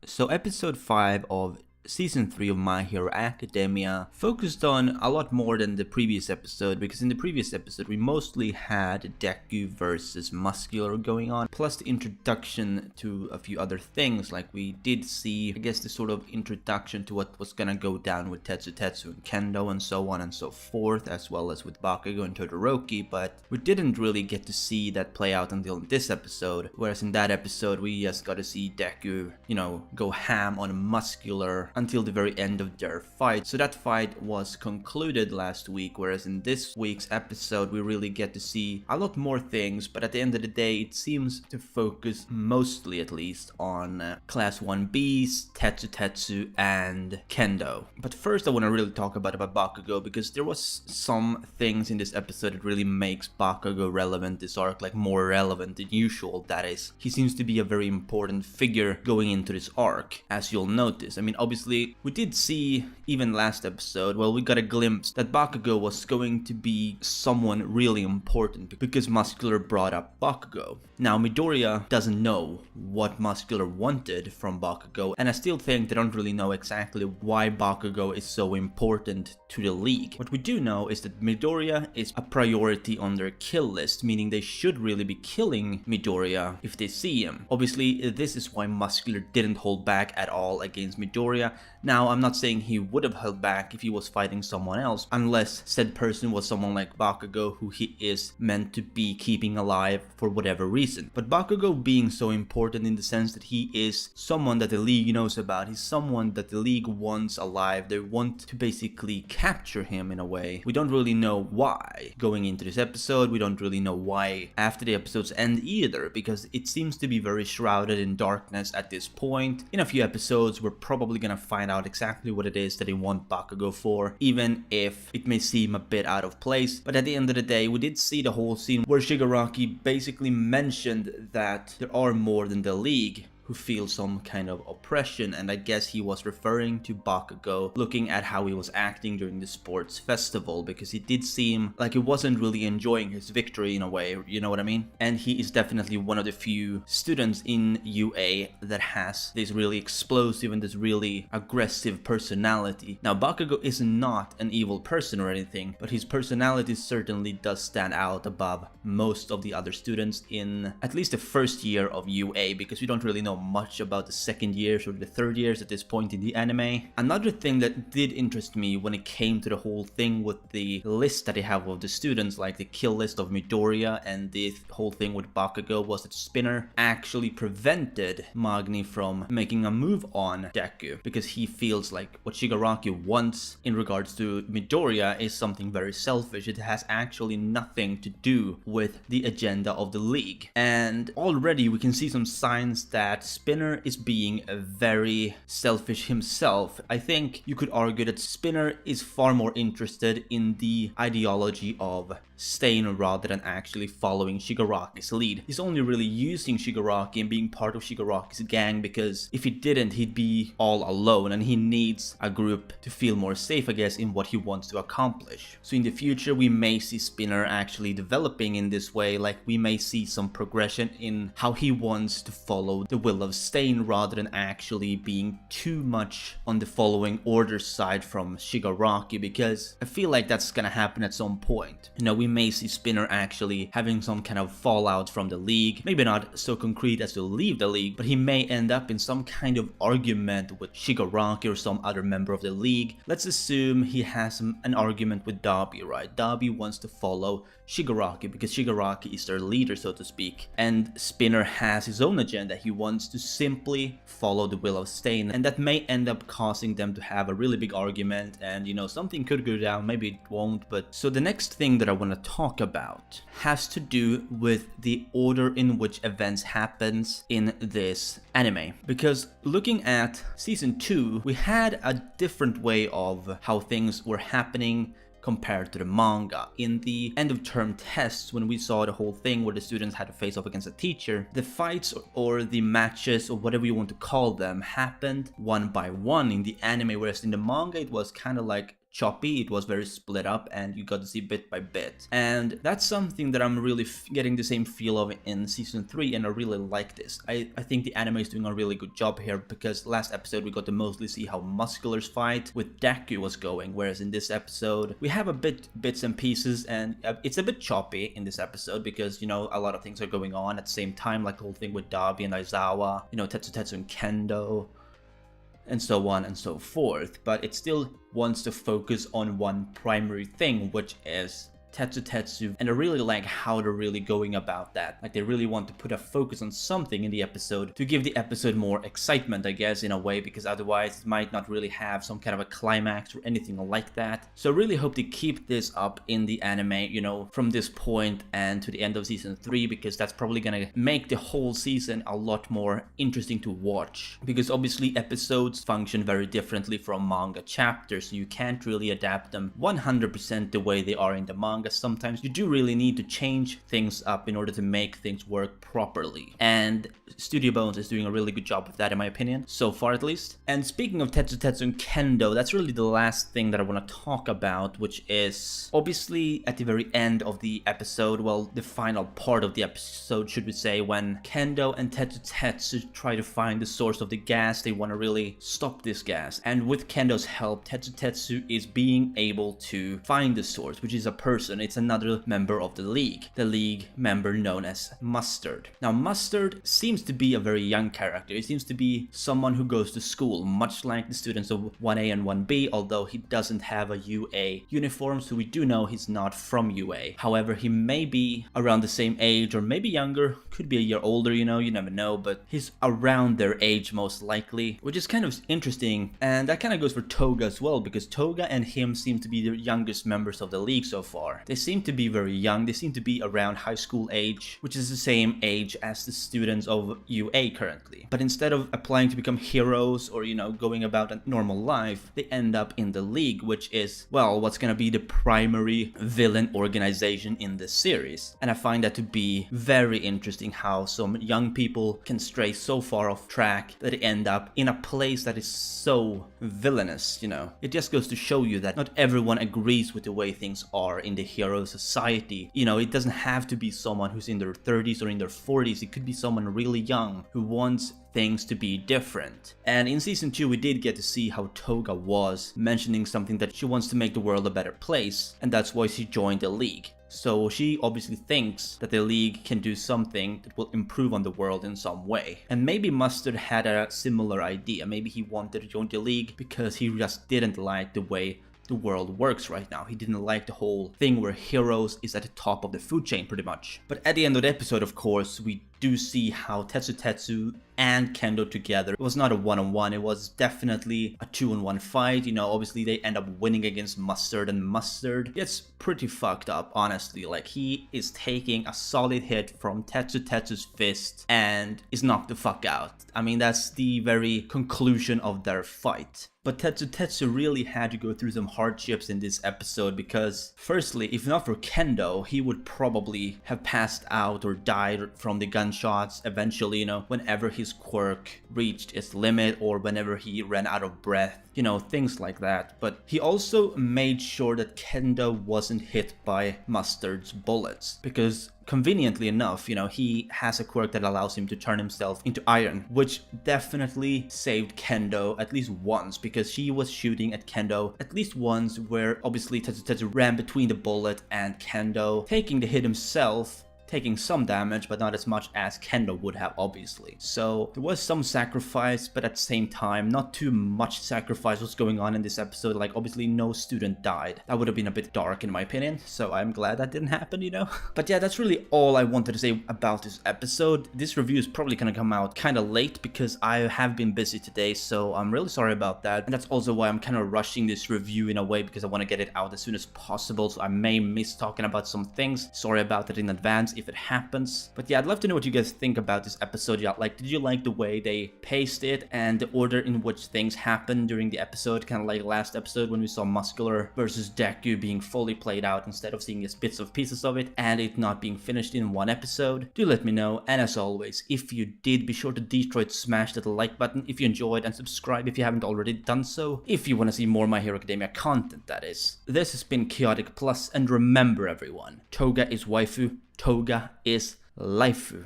So episode 5 of Season 3 of My Hero Academia focused on a lot more than the previous episode, because in the previous episode we mostly had Deku versus Muscular going on, plus the introduction to a few other things. Like we did see, I guess, the sort of introduction to what was gonna go down with Tetsu and Kendo and so on and so forth, as well as with Bakugo and Todoroki, but we didn't really get to see that play out until this episode, whereas in that episode we just got to see Deku, go ham on Muscular until the very end of their fight. So that fight was concluded last week, whereas in this week's episode we really get to see a lot more things, but at the end of the day it seems to focus mostly, at least, on Class 1Bs, Tetsu and Kendo. But first I want to really talk about Bakugo, because there was some things in this episode that really makes Bakugo relevant this arc, like more relevant than usual. That is, he seems to be a very important figure going into this arc, as you'll notice. I mean, obviously we did see, even last episode, well, we got a glimpse that Bakugo was going to be someone really important because Muscular brought up Bakugo. Now, Midoriya doesn't know what Muscular wanted from Bakugo, and I still think they don't really know exactly why Bakugo is so important to the league. What we do know is that Midoriya is a priority on their kill list, meaning they should really be killing Midoriya if they see him. Obviously, this is why Muscular didn't hold back at all against Midoriya. Now, I'm not saying he would have held back if he was fighting someone else, unless said person was someone like Bakugo, who he is meant to be keeping alive for whatever reason. But Bakugo being so important in the sense that he is someone that the league knows about, he's someone that the league wants alive, they want to basically capture him in a way. We don't really know why going into this episode, we don't really know why after the episodes end either, because it seems to be very shrouded in darkness at this point. In a few episodes we're probably gonna find out exactly what it is that they want Bakugo for, even if it may seem a bit out of place. But at the end of the day, we did see the whole scene where Shigaraki basically mentioned that there are more than the league who feel some kind of oppression, and I guess he was referring to Bakugo, looking at how he was acting during the sports festival, because it did seem like he wasn't really enjoying his victory in a way, you know what I mean? And he is definitely one of the few students in UA that has this really explosive and this really aggressive personality. Now, Bakugo is not an evil person or anything, but his personality certainly does stand out above most of the other students in at least the first year of UA, because we don't really know much about the second years or the third years at this point in the anime. Another thing that did interest me when it came to the whole thing with the list that they have of the students, like the kill list of Midoriya and the whole thing with Bakugo, was that Spinner actually prevented Magni from making a move on Deku, because he feels like what Shigaraki wants in regards to Midoriya is something very selfish. It has actually nothing to do with the agenda of the league. And already we can see some signs that Spinner is being very selfish himself. I think you could argue that Spinner is far more interested in the ideology of Stain rather than actually following Shigaraki's lead. He's only really using Shigaraki and being part of Shigaraki's gang because if he didn't, he'd be all alone, and he needs a group to feel more safe, I guess, in what he wants to accomplish. So in the future we may see Spinner actually developing in this way, like we may see some progression in how he wants to follow the will of Stain rather than actually being too much on the following order side from Shigaraki, because I feel like that's gonna happen at some point. We may see Spinner actually having some kind of fallout from the league, maybe not so concrete as to leave the league, but he may end up in some kind of argument with Shigaraki or some other member of the league. Let's assume he has an argument with Dabi, right? Dabi wants to follow Shigaraki because Shigaraki is their leader, so to speak, and Spinner has his own agenda. He wants to simply follow the will of Stain, and that may end up causing them to have a really big argument, and something could go down, maybe it won't. But so the next thing that I want to talk about has to do with the order in which events happens in this anime, because looking at season 2 we had a different way of how things were happening compared to the manga. In the end of term tests, when we saw the whole thing where the students had to face off against a teacher, the fights or the matches or whatever you want to call them happened one by one in the anime, whereas in the manga it was kind of like choppy, it was very split up, and you got to see bit by bit. And that's something that I'm really getting the same feel of in season 3, and I really like this. I think the anime is doing a really good job here, because last episode we got to mostly see how Muscular's fight with Deku was going, whereas in this episode we have a bits and pieces, and it's a bit choppy in this episode because, you know, a lot of things are going on at the same time, like the whole thing with Dabi and Aizawa, you know, Tetsu and Kendo, and so on and so forth. But it still wants to focus on one primary thing, which is Tetsu, and I really like how they're really going about that. Like, they really want to put a focus on something in the episode to give the episode more excitement, I guess, in a way, because otherwise it might not really have some kind of a climax or anything like that. So I really hope they keep this up in the anime, you know, from this point and to the end of season 3, because that's probably gonna make the whole season a lot more interesting to watch, because obviously episodes function very differently from manga chapters, so you can't really adapt them 100% the way they are in the manga. Sometimes you do really need to change things up in order to make things work properly, and Studio Bones is doing a really good job of that, in my opinion, so far at least. And speaking of Tetsu and Kendo, that's really the last thing that I want to talk about, which is obviously at the very end of the episode, well, the final part of the episode, should we say, when Kendo and Tetsu try to find the source of the gas. They want to really stop this gas, and with Kendo's help, Tetsu is being able to find the source, which is a person. It's another member of the league member known as Mustard. Now, Mustard seems to be a very young character. He seems to be someone who goes to school, much like the students of 1A and 1B, although he doesn't have a UA uniform, so we do know he's not from UA. However, he may be around the same age, or maybe younger, could be a year older, you know, you never know, but he's around their age most likely, which is kind of interesting. And that kind of goes for Toga as well, because Toga and him seem to be the youngest members of the league so far. They seem to be very young. They seem to be around high school age, which is the same age as the students of UA currently. But instead of applying to become heroes or, you know, going about a normal life, they end up in the league, which is, well, what's gonna be the primary villain organization in this series. And I find that to be very interesting, how some young people can stray so far off track that they end up in a place that is so villainous, you know. It just goes to show you that not everyone agrees with the way things are in the hero society. You know, it doesn't have to be someone who's in their 30s or in their 40s. It could be someone really young who wants things to be different. And in season 2 we did get to see how Toga was mentioning something, that she wants to make the world a better place, and that's why she joined the league. So she obviously thinks that the league can do something that will improve on the world in some way. And maybe Mustard had a similar idea. Maybe he wanted to join the league because he just didn't like the way the world works right now. He didn't like the whole thing where heroes is at the top of the food chain, pretty much. But at the end of the episode, of course, we do see how Tetsu and Kendo together. It was not a one-on-one, it was definitely a 2-on-1 fight. You know, obviously they end up winning against Mustard, and Mustard gets pretty fucked up, honestly. Like, he is taking a solid hit from Tetsu's fist and is knocked the fuck out. I mean, that's the very conclusion of their fight. But Tetsu really had to go through some hardships in this episode, because firstly, if not for Kendo, he would probably have passed out or died from the gunshots eventually, you know, whenever his quirk reached its limit or whenever he ran out of breath, you know, things like that. But he also made sure that Kendo wasn't hit by Mustard's bullets, because conveniently enough, you know, he has a quirk that allows him to turn himself into iron, which definitely saved Kendo at least once, because she was shooting at Kendo at least once where obviously Tetsu ran between the bullet and Kendo, taking the hit himself, taking some damage, but not as much as Kendo would have, obviously. So there was some sacrifice, but at the same time, not too much sacrifice was going on in this episode. Like, obviously no student died. That would have been a bit dark in my opinion, so I'm glad that didn't happen, you know? But yeah, that's really all I wanted to say about this episode. This review is probably gonna come out kind of late because I have been busy today, so I'm really sorry about that. And that's also why I'm kind of rushing this review in a way, because I want to get it out as soon as possible, so I may miss talking about some things. Sorry about that in advance if it happens. But yeah, I'd love to know what you guys think about this episode. Yeah, like, did you like the way they paced it and the order in which things happened during the episode? Kind of like last episode when we saw Muscular versus Deku being fully played out instead of seeing just bits of pieces of it and it not being finished in one episode. Do let me know, and as always, if you did, be sure to smash that like button if you enjoyed, and subscribe if you haven't already done so, if you want to see more My Hero Academia content, that is. This has been Chaotic Plus, and remember everyone, Toga is waifu, Toga is Laifu.